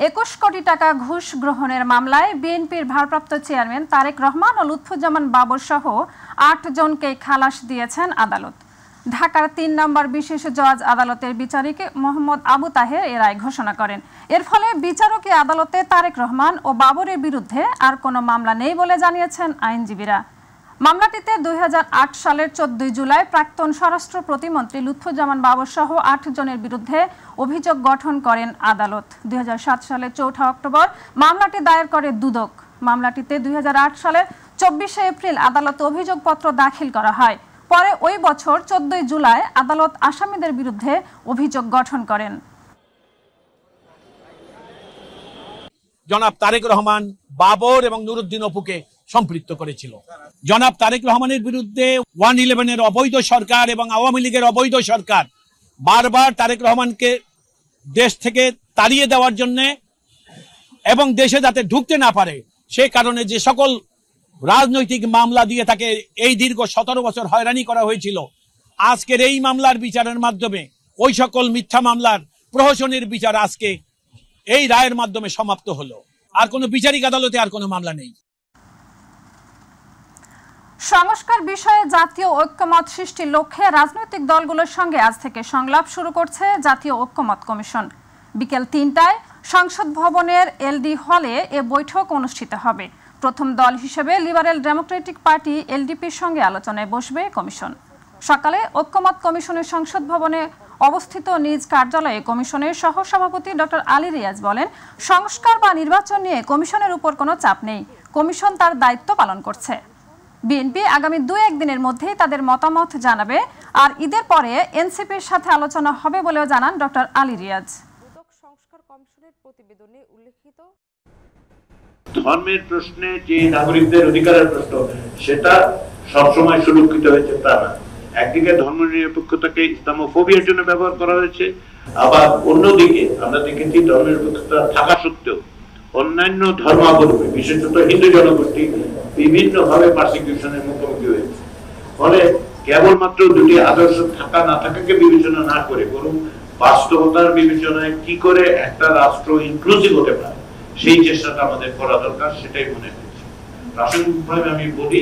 21 কোটি টাকা ঘুষ গ্রহণের মামলায় বিএনপির ভারপ্রাপ্ত চেয়ারম্যান তারেক রহমান ও লুৎফুজ্জামান বাবর সহ 8 জনকে খালাস দিয়েছেন আদালত। ঢাকার 3 নম্বর বিশেষ জজ আদালতের বিচারিক মোহাম্মদ আবু তাহের এ রায় ঘোষণা করেন। এর ফলে বিচারকী আদালতে তারেক রহমান ও বাবরের বিরুদ্ধে আর কোনো মামলা নেই বলে জানিয়েছেন আইনজীবীরা। মামলাটিতে 2008 সালের 14 জুলাই প্রাক্তন স্বরাষ্ট্র প্রতিমন্ত্রী লুৎফুজ্জামান বাবর সহ 8 জনের বিরুদ্ধে অভিযোগ গঠন করেন আদালত। 2007 সালের 4 অক্টোবর মামলাটি দায়ের করে দুদক। মামলাটিতে 2008 সালের 24 এপ্রিল আদালতে অভিযোগপত্র দাখিল করা হয়। পরে ওই বছর 14 জুলাই আদালত আসামিদের বিরুদ্ধে অভিযোগ গঠন করেন। জনাব তারেক রহমান বাবর এবং নুরুদ্দিন অপুকে সম্পৃক্ত করেছিল। জনাব তারেক রহমানের বিরুদ্ধে 111-এর অবৈধ সরকার এবং আওয়ামী লীগের অবৈধ সরকার বারবার তারেক রহমানকে দেশ থেকে তাড়িয়ে দেওয়ার জন্য এবং দেশে যাতে ঢুকতে না পারে সে কারণে যে সকল রাজনৈতিক মামলা দিয়ে তাকে এই দীর্ঘ 17 বছর হয়রানি করা হয়েছিল, আজকের এই মামলার বিচারের মাধ্যমে ওই সকল মিথ্যা মামলার প্রহসনের বিচার আজকে এই রায়ের মাধ্যমে সমাপ্ত হলো। আর কোনো বিচারিক আদালতে আর কোনো মামলা নেই। সংস্কার বিষয়ে জাতীয় ঐক্যমত সৃষ্টির লক্ষ্যে রাজনৈতিক দলগুলোর সঙ্গে আজ থেকে সংলাপ শুরু করছে জাতীয় ঐক্যমত কমিশন। বিকেল 3টায় সংসদ ভবনের এলডি হলে এ বৈঠক অনুষ্ঠিত হবে। প্রথম দল হিসেবে লিবারেল ডেমোক্রেটিক পার্টি এলডিপির সঙ্গে আলোচনায় বসবে কমিশন। সকালে ঐক্যমত কমিশনের সংসদ ভবনে অবস্থিত নিজ কার্যালয়ে কমিশনের সহসভাপতি ডক্টর আলী রিয়াজ বলেন, সংস্কার বা নির্বাচন নিয়ে কমিশনের উপর কোনো চাপ নেই, কমিশন তার দায়িত্ব পালন করছে। বিএনপি আগামী 2-1 দিনের মধ্যেই তাদের মতামত জানাবে, আর ঈদের পরে এনসিপির সাথে আলোচনা হবে বলেও জানান ডক্টর আলী রিয়াজ। সংস্কার কমিশনের প্রতিবেদনে উল্লেখিত ধর্মের প্রশ্নে যে নাগরিকদের অধিকারের প্রশ্ন সেটা সবসময় সুরক্ষিত হয়েছে তা না। একদিকে ধর্ম নিরপেক্ষতাকে ইসলামোফোবিয়ার জন্য ব্যবহার করা হয়েছে, আবার অন্যদিকে আমরা দেখেছি ধর্ম নিরপেক্ষতা থাকা সত্ত্বেও অন্যান্য ধর্মাবলম্বী বিশেষত হিন্দু জনগোষ্ঠী বিভিন্নভাবে পারসিকিউশনের মুখোমুখি হয়েছে। ফলে কেবলমাত্র দুটি আদর্শ থাকা না থাকাকে বিবেচনা না করে বরং বাস্তবতার বিবেচনায় কি করে একটা রাষ্ট্র ইনক্লুসিভ হতে পারে সেই চেষ্টাটা আমাদের করা দরকার, সেটাই মনে হয়েছে। প্রাসঙ্গিকভাবে আমি বলি,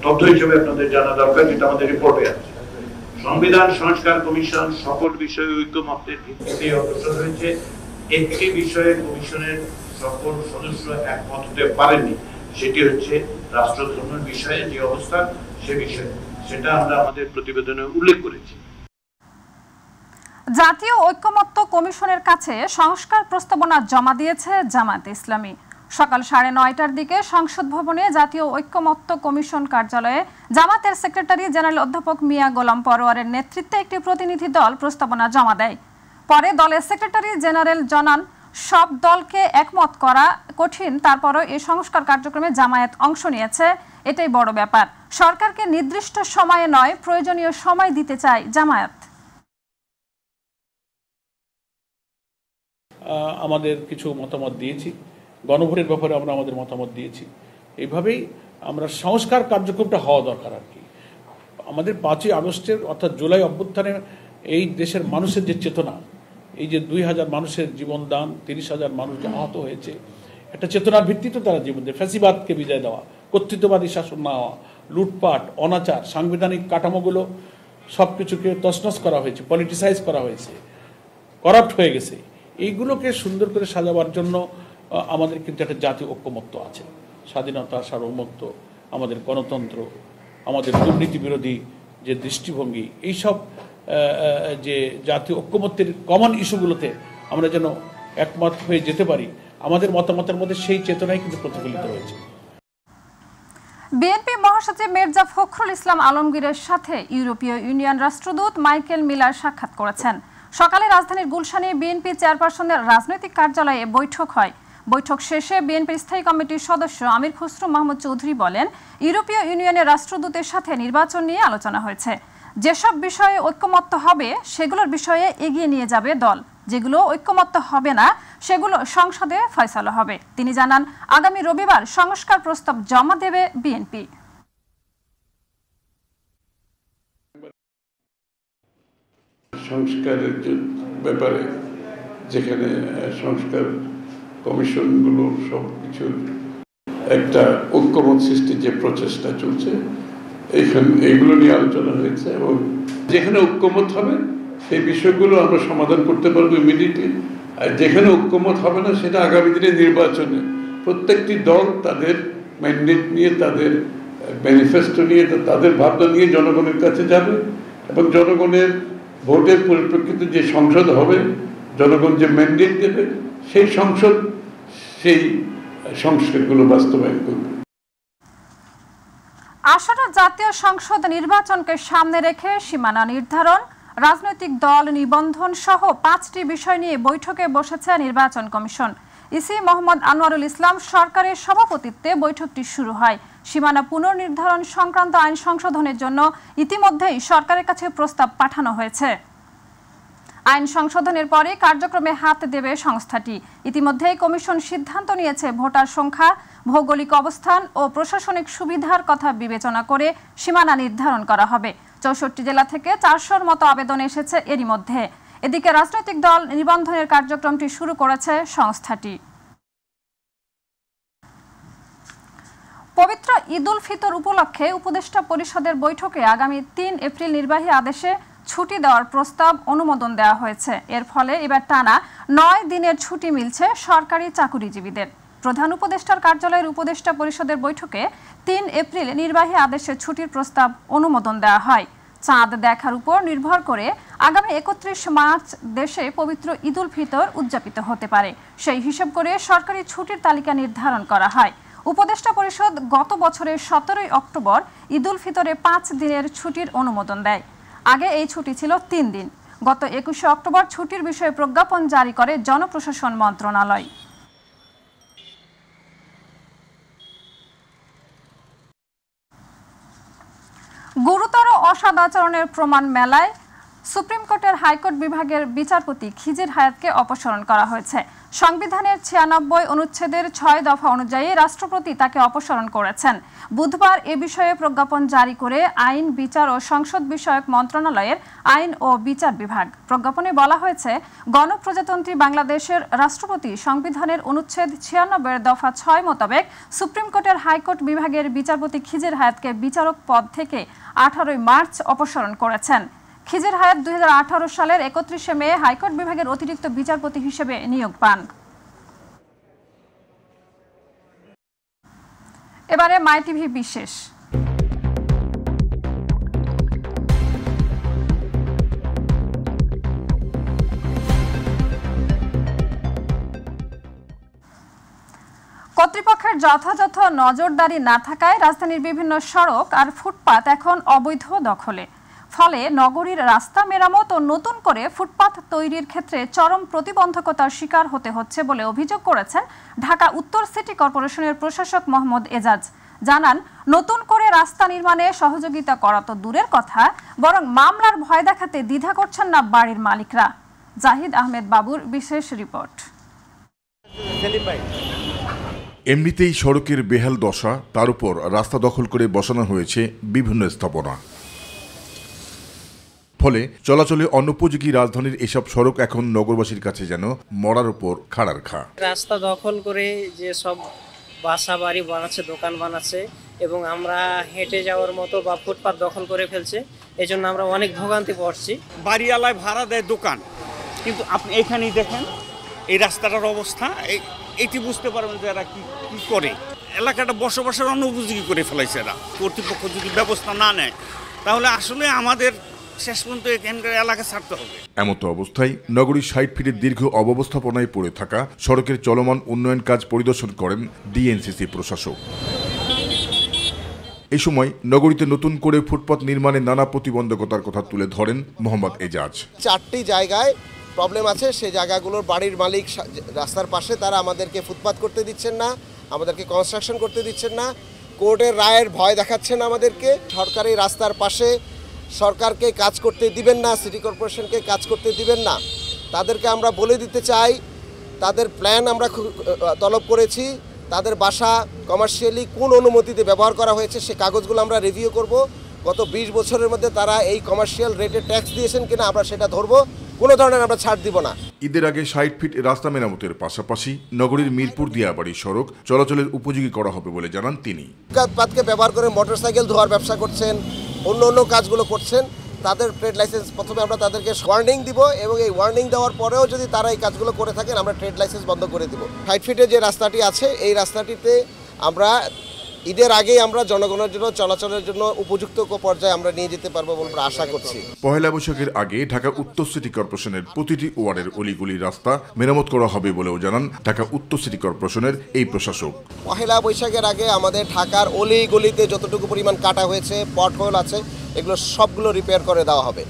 তথ্য হিসেবে আপনাদের জানা দরকার, যেটা আমাদের রিপোর্টে আছে, সংবিধান সংস্কার কমিশন সকল বিষয়ে ঐক্যমতের ভিত্তিতে অগ্রসর হয়েছে। একটি বিষয়ে কমিশনের সকল সদস্য একমত হতে পারেননি, সেটি হচ্ছে রাষ্ট্রধর্মের বিষয়ে যে অবস্থান সে বিষয়ে, সেটা আমরা আমাদের প্রতিবেদনে উল্লেখ করেছি। জাতীয় ঐক্যমত্য কমিশনের কাছে সংস্কার প্রস্তাবনা জমা দিয়েছে জামায়াতে ইসলামী। সকাল 9:30টার দিকে সংসদ ভবনে জাতীয় ঐক্যমত্য কমিশন কার্যালয়ে জামায়াতের সেক্রেটারি জেনারেল অধ্যাপক মিয়া গোলাম পরোয়ারের নেতৃত্বে একটি প্রতিনিধি দল প্রস্তাবনা জমা দেয়। পরে দলের সেক্রেটারি জেনারেল জানান, সব দলকে একমত করা কঠিন, তারপরও এই সংস্কার কার্যক্রমে জামায়াত অংশ নিয়েছে, এটাই বড় ব্যাপার। সরকারকে নির্দিষ্ট সময়ে নয়, প্রয়োজনীয় সময় দিতে চায় জামায়াত। আমাদের কিছু মতামত দিয়েছি, গণভোটের ব্যাপারে আমরা আমাদের মতামত দিয়েছি। এইভাবেই আমরা সংস্কার কার্যক্রমটা হওয়া দরকার আর কি। আমাদের 5ই আগস্টের অর্থাৎ জুলাই অভ্যুত্থানে এই দেশের মানুষের যে চেতনা, এই যে 2000 মানুষের জীবনদান, 30,000 মানুষ যে আহত হয়েছে, একটা চেতনার ভিত্তিতে তারা জীবন দেয়। ফ্যাসিবাদকে বিদায় দেওয়া, কর্তৃত্ববাদী শাসন না হওয়া, লুটপাট, অনাচার, সাংবিধানিক কাঠামোগুলো সব কিছুকে তছনছ করা হয়েছে, পলিটিসাইজ করা হয়েছে, করাপ্ট হয়ে গেছে। এইগুলোকে সুন্দর করে সাজাবার জন্য আমাদের কিন্তু একটা জাতীয় ঐক্যমত্য আছে। স্বাধীনতা, সার্বভৌমত্ব, আমাদের গণতন্ত্র, আমাদের দুর্নীতি বিরোধী যে দৃষ্টিভঙ্গি, এইসব যে জাতীয় ঐক্যমত্যের কমন ইস্যুগুলোতে আমরা যেন একমত হয়ে যেতে পারি, আমাদের মতামতের মধ্যে সেই চেতনাই কিন্তু প্রতিফলিত হয়েছে। বিএনপি মহাসচিব মির্জা ফখরুল ইসলাম আলমগীরের সাথে ইউরোপীয় ইউনিয়ন রাষ্ট্রদূত মাইকেল মিলার সাক্ষাৎ করেছেন। সকালে রাজধানীর গুলশানে বিএনপি চেয়ারপারসনের রাজনৈতিক কার্যালয়ে বৈঠক হয়। বৈঠক শেষে বিএনপির স্থায়ী কমিটির সদস্য আমির খসরু মাহমুদ চৌধুরী বলেন, ইউরোপীয় ইউনিয়নের রাষ্ট্রদূতের সাথে নির্বাচন নিয়ে আলোচনা হয়েছে। যেসব বিষয়ে ঐক্যমত্য হবে সেগুলোর বিষয়ে এগিয়ে নিয়ে যাবে দল, যেগুলো ঐক্যমত্য হবে না সেগুলো সংসদে ফয়সালা হবে। তিনি জানান, আগামী রবিবার সংস্কার প্রস্তাব জমা দেবে বিএনপি। সংস্কারের ব্যাপারে যেখানে সংস্কার কমিশনগুলো সব কিছুর একটা ঐক্যমত সৃষ্টির যে প্রচেষ্টা চলছে এইগুলো নিয়ে আলোচনা হয়েছে এবং যেখানে ঐক্যমত হবে সেই বিষয়গুলো আমরা সমাধান করতে পারবো ইমিডিয়েটলি। আর যেখানে ঐক্যমত হবে না সেটা আগামী দিনে নির্বাচনে প্রত্যেকটি দল তাদের ম্যান্ডেট নিয়ে, তাদের ম্যানিফেস্টো নিয়ে, তাদের ভাবনা নিয়ে জনগণের কাছে যাবে এবং জনগণের ভোটের পরিপ্রেক্ষিতে যে সংসদ হবে, জনগণ যে ম্যান্ডেট দেবে সেই সংসদ সেই সংস্কারগুলো বাস্তবায়ন করবে। আসন্ন জাতীয় সংসদ নির্বাচনকে সামনে রেখে সীমানা নির্ধারণ, রাজনৈতিক দল নিবন্ধন সহ 5টি বিষয় নিয়ে বৈঠকে বসেছে নির্বাচন কমিশন। ইসি মোহাম্মদ আনোয়ারুল ইসলাম সরকারের সভাপতিত্বে বৈঠকটি শুরু হয়। সীমানা পুনর্নির্ধারণ সংক্রান্ত আইন সংশোধনের জন্য ইতিমধ্যেই সরকারের কাছে প্রস্তাব পাঠানো হয়েছে। আইন সংশোধনের পরে কার্যক্রমে হাত দেবে সংস্থাটি। ইতিমধ্যেই কমিশন সিদ্ধান্ত নিয়েছে ভোটার সংখ্যা, ভৌগোলিক অবস্থান ও প্রশাসনিক সুবিধার কথা বিবেচনা করে সীমানা নির্ধারণ করা হবে। 64 জেলা থেকে 400-র মতো আবেদন এসেছে এরই মধ্যে। এদিকে রাজনৈতিক দল নিবন্ধনের কার্যক্রমটি শুরু করেছে সংস্থাটি। পবিত্র ঈদ উল ফিতর উপলক্ষে উপদেষ্টা পরিষদের বৈঠকে আগামী 3 এপ্রিল নির্বাহী আদেশে ছুটি দেওয়ার প্রস্তাব অনুমোদন দেওয়া হয়েছে। এর ফলে এবার টানা 9 দিনের ছুটি মিলছে সরকারি চাকুরিজীবীদের। প্রধান উপদেষ্টার কার্যালয়ের উপদেষ্টা পরিষদের বৈঠকে 3 এপ্রিল নির্বাহী আদেশে ছুটির প্রস্তাব অনুমোদন দেওয়া হয়। চাঁদ দেখার উপর নির্ভর করে আগামী 31 মার্চ দেশে পবিত্র ঈদ উল ফিতর উদযাপিত হতে পারে। সেই হিসাব করে সরকারি ছুটির তালিকা নির্ধারণ করা হয়। উপদেষ্টা পরিষদ গত বছরের 17 অক্টোবর ঈদ উল ফিতরে 5 দিনের ছুটির অনুমোদন দেয়। আগে এই ছুটি ছিল 3 দিন। গত 21 অক্টোবর ছুটির বিষয়ে প্রজ্ঞাপন জারি করে জনপ্রশাসন মন্ত্রণালয়। গুরুতর অসদাচরণের প্রমাণ মেলায় সুপ্রিম কোর্টের হাইকোর্ট বিভাগের বিচারপতি খিজির হায়াতকে অপসারণ করা হয়েছে। সংবিধানের 96 অনুচ্ছেদের 6 দফা অনুযায়ী রাষ্ট্রপতি তাকে অপসারণ করেছেন। বুধবার এ বিষয়ে প্রজ্ঞাপন জারি করে আইন, বিচার ও সংসদ বিষয়ক মন্ত্রণালয়ের আইন ও বিচার বিভাগ। প্রজ্ঞাপনে বলা হয়েছে, গণপ্রজাতন্ত্রী বাংলাদেশের রাষ্ট্রপতি সংবিধানের অনুচ্ছেদ 96 দফা 6 মোতাবেক সুপ্রিম কোর্টের হাইকোর্ট বিভাগের বিচারপতি খিজির হায়াতকে বিচারক পদ থেকে 18 মার্চ অপসারণ করেছেন। খিজির হায়াত 2018 সালের 31 মে হাইকোর্ট বিভাগের অতিরিক্ত বিচারপতি হিসেবে নিয়োগ পান। এবারে মাই টিভি বিশেষ। কর্তৃপক্ষের যথাযথ নজরদারি না থাকায় রাজধানীর বিভিন্ন সড়ক আর ফুটপাত এখন অবৈধ দখলে। ফলে নগরীর রাস্তা মেরামত ও নতুন করে ফুটপাত তৈরির ক্ষেত্রে চরম প্রতিবন্ধকতার শিকার হতে হচ্ছে বলে অভিযোগ করেছেন ঢাকা উত্তর সিটি কর্পোরেশনের প্রশাসক মোহাম্মদ এজাজ। জানান, নতুন করে রাস্তা নির্মাণে সহযোগিতা করা তো দূরের কথা, বরং মামলার ভয় দেখাতে দ্বিধা করছেন না বাড়ির মালিকরা। জাহিদ আহমেদ বাবুর বিশেষ রিপোর্ট। এমনিতেই সড়কের বেহাল দশা, তার উপর রাস্তা দখল করে বসানো হয়েছে বিভিন্ন স্থাপনা। ফলে চলাচলে অনুপযোগী রাজধানীর এসব সড়ক এখন নগরবাসীর কাছে যেন মরার উপর খাড়ার খা। রাস্তা দখল করে যে সব বাসা বাড়ি বানাচ্ছে, দোকান বানাচ্ছে এবং আমরা হেঁটে যাওয়ার মতো বা ফুটপাত দখল করে ফেলছে। এই জন্য আমরা অনেক ভোগান্তি পড়ছি। বাড়িওয়ালায় ভাড়া দেয় দোকান, কিন্তু আপনি এখানেই দেখেন এই রাস্তাটার অবস্থা, এটি বুঝতে পারবেন যে এরা কি করে। এলাকাটা বসবাসের অনুপযোগী করে ফেলাইছে এরা। কর্তৃপক্ষ যদি ব্যবস্থা না নেয় তাহলে আসলে আমাদের শেষ পর্যন্ত এখানকার এলাকা ছাড়তে হবে। এমতো অবস্থায় নগরীর 60 ফিটের দীর্ঘ অব্যবস্থাপনায় পড়ে থাকা সড়কের চলমান উন্নয়ন কাজ পরিদর্শন করেন ডিএনসিসি প্রশাসক। এই সময় নগরীতে নতুন করে ফুটপাত নির্মাণে নানা প্রতিবন্ধকতার কথা তুলে ধরেন মোহাম্মদ এজাজ। 4টি জায়গায় প্রবলেম আছে, সেই জায়গাগুলোর বাড়ির মালিক রাস্তার পাশে তারা আমাদেরকে ফুটপাত করতে দিচ্ছেন না, আমাদেরকে কনস্ট্রাকশন করতে দিচ্ছেন না, কোর্টের রায়ের ভয় দেখাচ্ছেন আমাদেরকে। সরকারি রাস্তার পাশে সরকারকে কাজ করতে দিবেন না, সিটি কর্পোরেশনকে কাজ করতে দিবেন না। তাদেরকে আমরা বলে দিতে চাই, তাদের প্ল্যান আমরা তলব করেছি, তাদের বাসা কমার্শিয়ালি কোন অনুমতিতে ব্যবহার করা হয়েছে সে কাগজগুলো আমরা রিভিউ করব। গত 20 বছরের মধ্যে তারা এই কমার্শিয়াল রেটে ট্যাক্স দিয়েছেন কিনা আমরা সেটা ধরব কোনো ধরনের আমরা ছাড় দিব না। ঈদের আগে 60 ফিট রাস্তা মেরামতের পাশাপাশি নগরীর মিরপুর দিয়াবাড়ি সড়ক চলাচলের উপযোগী করা হবে বলে জানান তিনি। ফুটপাতকে ব্যবহার করে মোটরসাইকেল ধোয়ার ব্যবসা করছেন, অন্য কাজগুলো করছেন, তাদের ট্রেড লাইসেন্স প্রথমে আমরা তাদেরকে ওয়ার্নিং দিব এবং এই ওয়ার্নিং দেওয়ার পরেও যদি তারা এই কাজগুলো করে থাকেন আমরা ট্রেড লাইসেন্স বন্ধ করে দিব। 60 ফিটের যে রাস্তাটি আছে এই রাস্তাটিতে আমরা ঈদের আগেই আমরা জনগণের জন্য চলাচলের জন্য উপযুক্ত পর্যায়ে আমরা নিয়ে যেতে পারবো বলে আশা করছি। পহেলা বৈশাখের আগে ঢাকা উত্তর সিটি কর্পোরেশনের প্রতিটি ওয়ার্ডের অলিগলির রাস্তা মেরামত করা হবে বলেও জানান ঢাকা উত্তর সিটি কর্পোরেশনের এই প্রশাসক। পহেলা বৈশাখের আগে আমাদের ঢাকার অলিগলিতে যতটুকু পরিমাণ কাটা হয়েছে, পটহোল আছে, এগুলো সবগুলো রিপেয়ার করে দেওয়া হবে।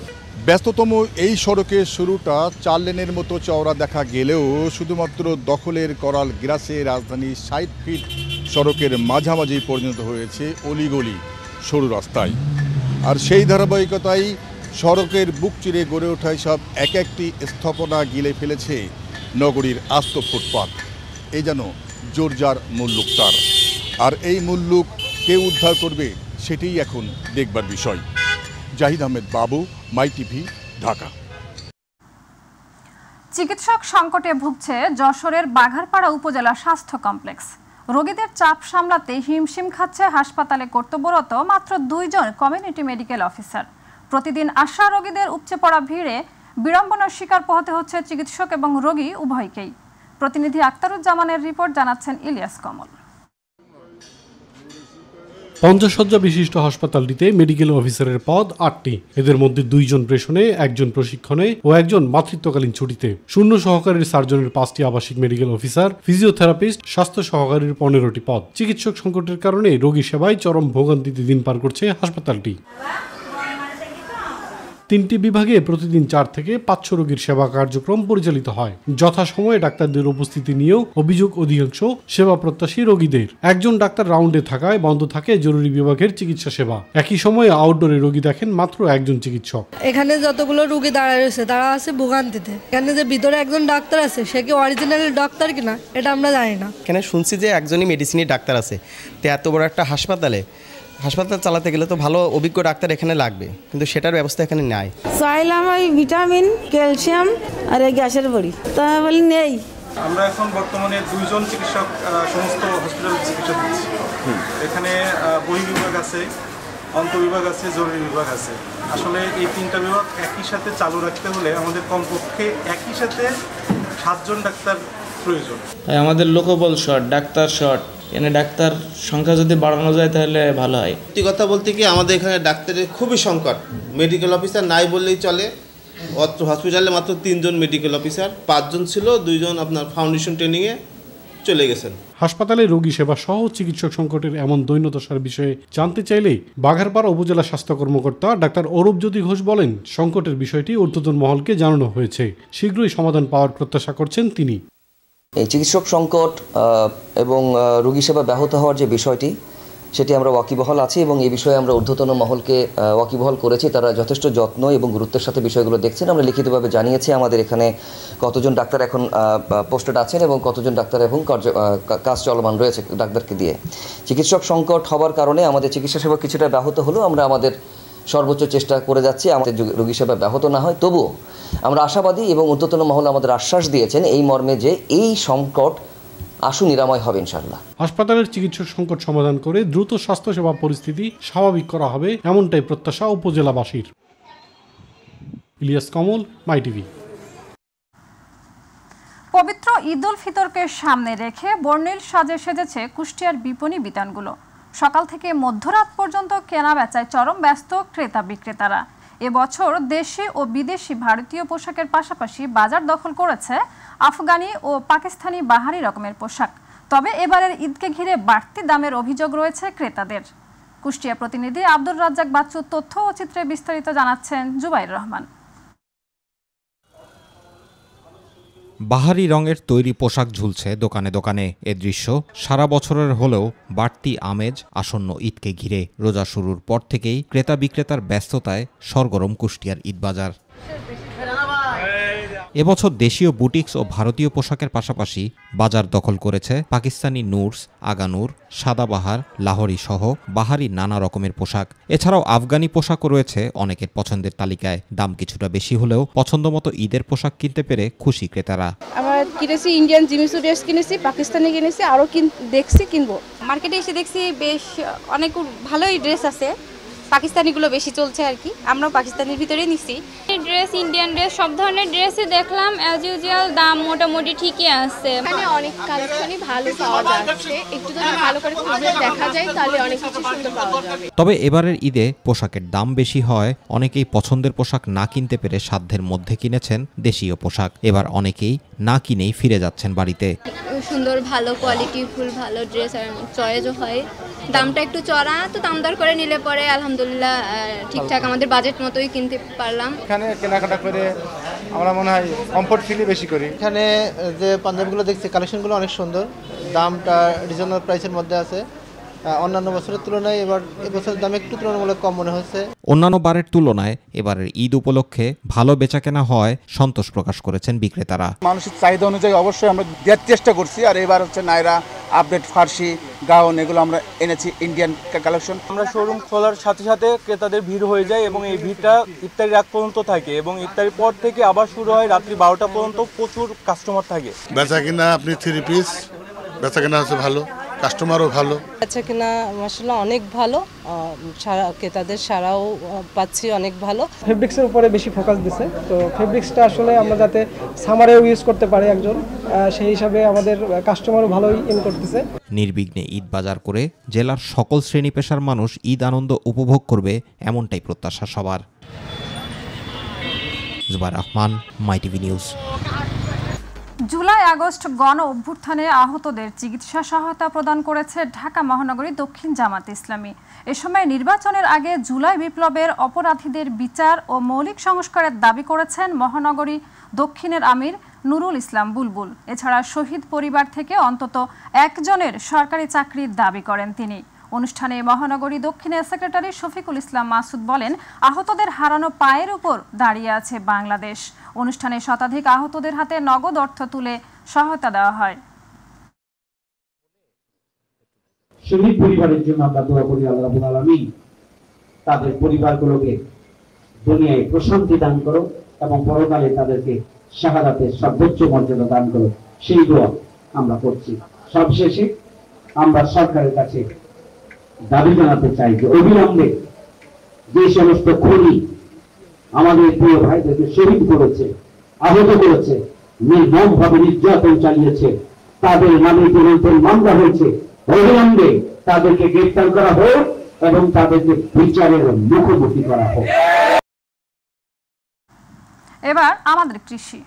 ব্যস্ততম এই সড়কের শুরুটা 4 লেনের মতো চওড়া দেখা গেলেও শুধুমাত্র দখলের করাল গ্রাসে রাজধানী 60 ফিট সড়কের মাঝামাঝি পরিণত হয়েছে অলিগলি সরু রাস্তায়। আর সেই ধারাবাহিকতায় সড়কের বুক চিরে গড়ে ওঠায় সব এক একটি স্থাপনা গিলে ফেলেছে নগরীর আস্ত ফুটপাত। এই যেন জোরজার মুল্লুক তার। আর এই মুল্লুক কে উদ্ধার করবে সেটাই এখন দেখবার বিষয়। জাহিদ আহমেদ বাবু, মাই টিভি, ঢাকা। চিকিৎসক সংকটে ভুগছে যশোরের বাঘারপাড়া উপজেলা স্বাস্থ্য কমপ্লেক্স। রোগীদের চাপ সামলাতে হিমশিম খাচ্ছে হাসপাতালে কর্তব্যরত মাত্র 2 জন কমিউনিটি মেডিকেল অফিসার। প্রতিদিন আসা রোগীদের উপচে পড়া ভিড়ে বিড়ম্বনার শিকার পোহাতে হচ্ছে চিকিৎসক এবং রোগী উভয়কেই। প্রতিনিধি আক্তারুজ্জামানের রিপোর্ট জানাচ্ছেন ইলিয়াস কমল। 50 শয্যা বিশিষ্ট হাসপাতালটিতে মেডিকেল অফিসারের পদ 8টি। এদের মধ্যে 2 জন প্রেষণে, 1 জন প্রশিক্ষণে ও 1 জন মাতৃত্বকালীন ছুটিতে। শূন্য সহকারীর সার্জনের 5টি আবাসিক মেডিকেল অফিসার, ফিজিওথেরাপিস্ট, স্বাস্থ্য সহকারীর 15টি পদ। চিকিৎসক সংকটের কারণে রোগী সেবায় চরম ভোগান্তিতে দিন পার করছে হাসপাতালটি। 3টি বিভাগে প্রতিদিন 4 থেকে 500 রোগীর সেবা কার্যক্রম পরিচালিত হয়। যথাসময়ে ডাক্তারদের উপস্থিতি নিয়েও অভিযোগ অধিকাংশ সেবা প্রত্যাশী রোগীদের। 1 জন ডাক্তার রাউন্ডে থাকায় বন্ধ থাকে জরুরি বিভাগের চিকিৎসা সেবা। একই সময়ে আউটডোরে রোগী দেখেন মাত্র 1 জন চিকিৎসক। এখানে যতগুলো রোগী দাঁড়ায় রয়েছে তারা আছে ভোগান্তিতে। এখানে যে ভিতরে 1 জন ডাক্তার আছে সে কি অরিজিনাল ডাক্তার কিনা এটা আমরা জানি না। এখানে শুনছি যে একজনই মেডিসিনের ডাক্তার আছে। তো এত বড় একটা হাসপাতাল চালাতে গেলে তো ভালো অভিজ্ঞ ডাক্তার এখানে লাগবে, কিন্তু সেটার ব্যবস্থা এখানে নাই। চাইলাম ওই ভিটামিন, ক্যালসিয়াম আর গ্যাসের বড়ি, তা বলি নেই। আমরা এখন বর্তমানে 2 জন চিকিৎসক সমস্ত হসপিটাল চিকিৎসা দিচ্ছি। এখানে বহির্বিভাগ আছে, অন্তর্বিভাগ আছে, জরুরি বিভাগ আছে। আসলে এই 3টা বিভাগ একই সাথে চালু রাখতে হলে আমাদের কমপক্ষে একই সাথে 7 জন ডাক্তার প্রয়োজন। আমাদের লোকবল শর্ট, ডাক্তার শর্ট। এখানে ডাক্তার সংখ্যা যদি বাড়ানো যায় তাহলে ভালো হয়। সত্যি কথা বলতে কি আমাদের এখানে ডাক্তারের খুবই সংকট। মেডিকেল অফিসার নাই বললেই চলে। অত্র হসপিটালে মাত্র 3 জন মেডিকেল অফিসার, 5 জন ছিল, 2 জন আপনার ফাউন্ডেশন ট্রেনিংয়ে চলে গেছেন। হাসপাতালে রোগী সেবা সহ চিকিৎসক সংকটের এমন দৈন্যদশার বিষয়ে জানতে চাইলে বাঘারপাড়া উপজেলা স্বাস্থ্য কর্মকর্তা ডাক্তার অরূপজ্যোতি ঘোষ বলেন, সংকটের বিষয়টি ঊর্ধ্বতন মহলকে জানানো হয়েছে। শীঘ্রই সমাধান পাওয়ার প্রত্যাশা করছেন তিনি। এই চিকিৎসক সংকট এবং রোগী সেবা ব্যাহত হওয়ার যে বিষয়টি সেটি আমরা ওয়াকিবহাল আছি এবং এই বিষয়ে আমরা ঊর্ধ্বতন মহলকে ওয়াকিবহাল করেছি। তারা যথেষ্ট যত্ন এবং গুরুত্বের সাথে বিষয়গুলো দেখছেন। আমরা লিখিতভাবে জানিয়েছি আমাদের এখানে কতজন ডাক্তার এখন পোস্টেড আছেন এবং কতজন ডাক্তার এবং কাজ চলমান রয়েছে ডাক্তারকে দিয়ে। চিকিৎসক সংকট হওয়ার কারণে আমাদের চিকিৎসা সেবা কিছুটা ব্যাহত হলেও আমরা আমাদের সর্বোচ্চ চেষ্টা করে যাচ্ছি আমাদের রোগী সেবা ব্যাহত না হয়। তবুও আমরা আশাবাদী এবং ঊর্ধ্বতন মহল আমাদের আশ্বাস দিয়েছেন এই মর্মে যে এই সংকট আশু নিরাময় হবে ইনশাআল্লাহ। হাসপাতালের চিকিৎসক সংকট সমাধান করে দ্রুত স্বাস্থ্যসেবা পরিস্থিতি স্বাভাবিক করা হবে এমনটাই প্রত্যাশা উপজেলাবাসীর। ইলিয়াস কমল, মাই টিভি। পবিত্র ঈদ উল ফিতরকে সামনে রেখে বর্ণিল সাজে সেজেছে কুষ্টিয়ার বিপণী বিতানগুলো। সকাল থেকে মধ্যরাত পর্যন্ত কেনা বেচায় চরম ব্যস্ত ক্রেতা বিক্রেতারা। এবছর দেশি ও বিদেশি ভারতীয় পোশাকের পাশাপাশি বাজার দখল করেছে আফগানি ও পাকিস্তানি বাহারি রকমের পোশাক। তবে এবারের ঈদকে ঘিরে বাড়তি দামের অভিযোগ রয়েছে ক্রেতাদের। কুষ্টিয়া প্রতিনিধি আব্দুর রাজ্জাক বাচ্চু তথ্য ও চিত্রে বিস্তারিত জানাচ্ছেন জুবাইর রহমান। বাহারি রঙের তৈরি পোশাক ঝুলছে দোকানে দোকানে। এ দৃশ্য সারা বছরের হলেও বাড়তি আমেজ আসন্ন ঈদকে ঘিরে। রোজা শুরুর পর থেকেই ক্রেতা বিক্রেতার ব্যস্ততায় সরগরম কুষ্টিয়ার ঈদ বাজার। এবছর দেশীয় বুটিক্স ও ভারতীয় পোশাকের পাশাপাশি বাজার দখল করেছে পাকিস্তানি নুরস, আগানুর, সাদাবাহার, লাহোরি সহ বাহারি নানা রকমের পোশাক। এছাড়াও আফগানি পোশাকও রয়েছে অনেকের পছন্দের তালিকায়। দাম কিছুটা বেশি হলেও পছন্দমতো ঈদের পোশাক কিনতে পেরে খুশি ক্রেতারা। আমরা কিনেছি ইন্ডিয়ান জিমিসু ড্রেস কিনেছি, পাকিস্তানি কিনেছি, আরও দেখছি কিনবো। মার্কেটে এসে দেখছি বেশ অনেক ভালোই ড্রেস আছে, পাকিস্তানিগুলো বেশি চলছে আর কি। আমরা পাকিস্তানের ভিতরে নিছি ড্রেস, ইন্ডিয়ান ড্রেস, সব ধরনের ড্রেসই দেখলাম। অ্যাজ ইউজুয়াল দাম মোটামুটি ঠিকই আছে। এখানে অনেক কালেকশনই ভালো পাওয়া যাচ্ছে, একটু যদি ভালো করে খুঁজে দেখা যায় তাহলে অনেক কিছু সুন্দর পাওয়া যাবে। তবে এবারের ঈদে পোশাকের দাম বেশি হয় অনেকেই পছন্দের পোশাক না কিনতে পেরে সাধ্যের মধ্যে কিনেছেন দেশীয় পোশাক। এবার অনেকেই না কিনেই ফিরে যাচ্ছেন বাড়িতে। সুন্দর ভালো কোয়ালিটি ফুল ভালো ড্রেস আর চয়েসও হয়। দামটা একটু চড়া, তো দাম দর করে নিলে পরে আলহামদুলিল্লাহ ঠিকঠাক আমাদের বাজেট মতোই কিনতে পারলাম। এখানে কেনাকাটা করে আমরা মনে হয় কমফোর্ট ফিলই বেশি করি। এখানে যে পাঞ্জাবিগুলো দেখছি কালেকশনগুলো অনেক সুন্দর, দামটা রিজনেবল প্রাইসের মধ্যে আছে। অন্যান্য বছরের তুলনায় এবছরের দাম একটু তুলনামূলক কম মনে হচ্ছে। অন্যান্য বারের তুলনায় এবারের ঈদ উপলক্ষে ভালো বেচাকেনা হয় সন্তোষ প্রকাশ করেছেন বিক্রেতারা। মানুষের চাহিদা অনুযায়ী অবশ্যই আমরা দেওয়ার চেষ্টা করছি। আর এবার হচ্ছে নায়রা, আপডেট, ফার্সি, গাউন এগুলো আমরা এনেছি ইন্ডিয়ান কালেকশন। আমরা শোরুম খোলার সাথে সাথে ক্রেতাদের ভিড় হয়ে যায় এবং এই ভিড়টা ইফতারির আগ পর্যন্ত থাকে এবং ইফতারির পর থেকে আবার শুরু হয় রাত্রি 12টা পর্যন্ত। প্রচুর কাস্টমার থাকে। বেচাকেনা আপনি 3 পিস বেচাকেনা হচ্ছে ভালো, কাস্টমারও ভালো। বেচাকেনা মাশাআল্লাহ অনেক ভালো, সারা ক্রেতাদের সারাও পাচ্ছি অনেক ভালো। ফেব্রিক্সের উপরে বেশি ফোকাস দিছে, তো ফেব্রিক্সটা আসলে আমরা যাতে সামারেও ইউজ করতে পারি একজন, সেই হিসাবে আমাদের কাস্টমারও ভালোই ইন করতেছে। নির্বিঘ্নে ঈদ বাজার করে জেলার সকল শ্রেণী পেশার মানুষ ঈদ আনন্দ উপভোগ করবে এমনটাই প্রত্যাশা সবার। জুবাইর রহমান, মাই টিভি নিউজ। জুলাই আগস্ট গণ অভ্যুত্থানে আহতদের চিকিৎসা সহায়তা প্রদান করেছে ঢাকা মহানগরী দক্ষিণ জামাত ইসলামী। এ সময় নির্বাচনের আগে জুলাই বিপ্লবের অপরাধীদের বিচার ও মৌলিক সংস্কারের দাবি করেছেন মহানগরী দক্ষিণের আমির নুরুল ইসলাম বুলবুল। এছাড়া শহীদ পরিবার থেকে অন্তত একজনের সরকারি চাকরির দাবি করেন তিনি। অনুষ্ঠানে মহানগরী দক্ষিণের সেক্রেটারি শফিকুল ইসলাম মাসুদ বলেন, আহতদের হারানো পায়ের উপর দাঁড়িয়ে আছে বাংলাদেশ। অনুষ্ঠানে শতাধিক আহতদের হাতে নগদ অর্থ তুলে সহায়তা দেওয়া হয়। শহীদ পরিবারের জন্য আমরা দোয়া করি, আল্লাহ রাব্বুল আলামিন তাদের পরিবারগুলোকে দুনিয়ায় প্রশান্তি দান করো এবং পরকালে তাদেরকে শাহাদাতের সর্বোচ্চ মর্যাদা দান করো, সেই দোয়া আমরা করছি। সবশেষে আমরা সরকারের কাছে দাবি জানাতে চাই যে অবিলম্বে যে সমস্ত খুনি আমাদের প্রিয় ভাইদেরকে শহীদ করেছে, আহত করেছে, নির্মমভাবে নির্যাতন চালিয়েছে, তাদের নামে যে নতুন মামলা হয়েছে, অবিলম্বে তাদেরকে গ্রেফতার করা হোক এবং তাদেরকে বিচারের মুখোমুখি করা হোক। এবার আমাদের কৃষি।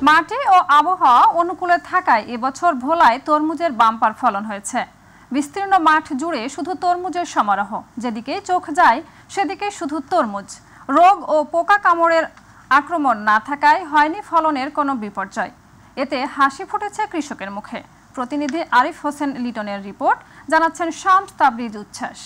মাটি ও আবহাওয়া অনুকূলে থাকায় এবছর ভোলায় তরমুজের বাম্পার ফলন হয়েছে। বিস্তীর্ণ মাঠ জুড়ে শুধু তরমুজের সমারোহ, যেদিকে চোখ যায় সেদিকে শুধু তরমুজ। রোগ ও পোকা কামড়ের আক্রমণ না থাকায় হয়নি ফলনের কোনো বিপর্যয়। এতে হাসি ফুটেছে কৃষকের মুখে। প্রতিনিধি আরিফ হোসেন লিটনের রিপোর্ট, জানাচ্ছেন শামস তাবরিজ উচ্ছ্বাস।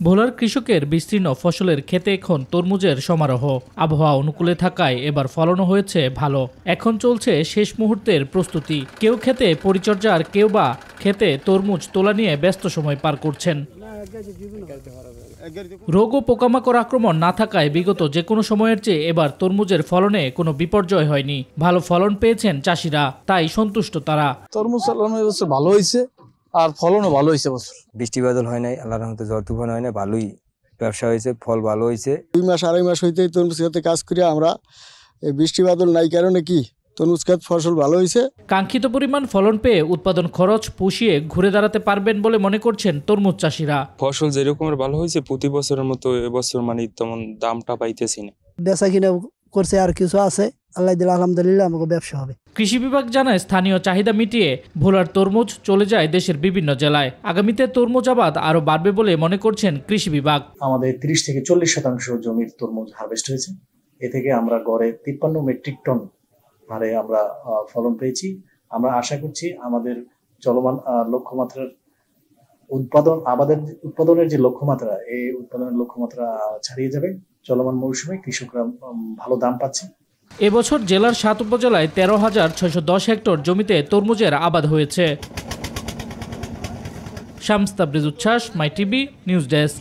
ভোলার কৃষকের বিস্তীর্ণ ফসলের ক্ষেতে এখন তরমুজের সমারোহ। আবহাওয়া অনুকূলে থাকায় এবার ফলনও হয়েছে ভালো। এখন চলছে শেষ মুহূর্তের প্রস্তুতি। কেউ ক্ষেতে পরিচর্যা আর কেউ বা ক্ষেতে তরমুজ তোলা নিয়ে ব্যস্ত সময় পার করছেন। রোগ ও পোকামাকড় আক্রমণ না থাকায় বিগত যে কোনো সময়ের চেয়ে এবার তরমুজের ফলনে কোনো বিপর্যয় হয়নি। ভালো ফলন পেয়েছেন চাষিরা, তাই সন্তুষ্ট তারা। তরমুজ ভালো হয়েছে আর ফলনও ভালো হয়েছে। বছর বৃষ্টি বাদল হয় নাই, আল্লাহর রহমতে ঝড় তুফান হয় না, ভালোই ব্যবসা হয়েছে, ফল ভালো হয়েছে। 2 মাস 2.5 মাস হইতে তরমুজ খেতে কাজ করি আমরা, এই বৃষ্টি বাদল নাই কারণে কি তরমুজ খেত ফসল ভালো হয়েছে। কাঙ্ক্ষিত পরিমাণ ফলন পেয়ে উৎপাদন খরচ পুষিয়ে ঘুরে দাঁড়াতে পারবেন বলে মনে করছেন তরমুজ চাষিরা। ফসল যেরকমের ভালো হয়েছে প্রতি বছরের মতো এবছর মানে তেমন দামটা পাইতেছি না। বেচা কিনা করছে আর কিছু আছে, আল্লাহ দিলে আলহামদুলিল্লাহ আমাকে ব্যবসা হবে। কৃষি বিভাগ জানায় স্থানীয় চাহিদা মিটিয়ে ভোলার তরমুজ চলে যায় দেশের বিভিন্ন জেলায়। আগামীতে তরমুজ আবাদ আরো বাড়বে বলে মনে করছেন কৃষি বিভাগ। আমাদের 30 থেকে 40% জমির তরমুজ হারভেস্ট হয়েছে। এ থেকে আমরা গড়ে 53 মেট্রিক টন হারে আমরা ফলন পেয়েছি। আমরা আশা করছি আমাদের চলমান লক্ষ্যমাত্রার উৎপাদনের যে লক্ষ্যমাত্রা, এই উৎপাদনের লক্ষ্যমাত্রা ছাড়িয়ে যাবে। চলমান মৌসুমে কৃষকরা ভালো দাম পাচ্ছে। এবছর জেলার 7 উপজেলায় 13,610 হেক্টর জমিতে তরমুজের আবাদ হয়েছে। শামস তাবরেজ উচ্ছ্বাস, মাই টিভি নিউজ ডেস্ক।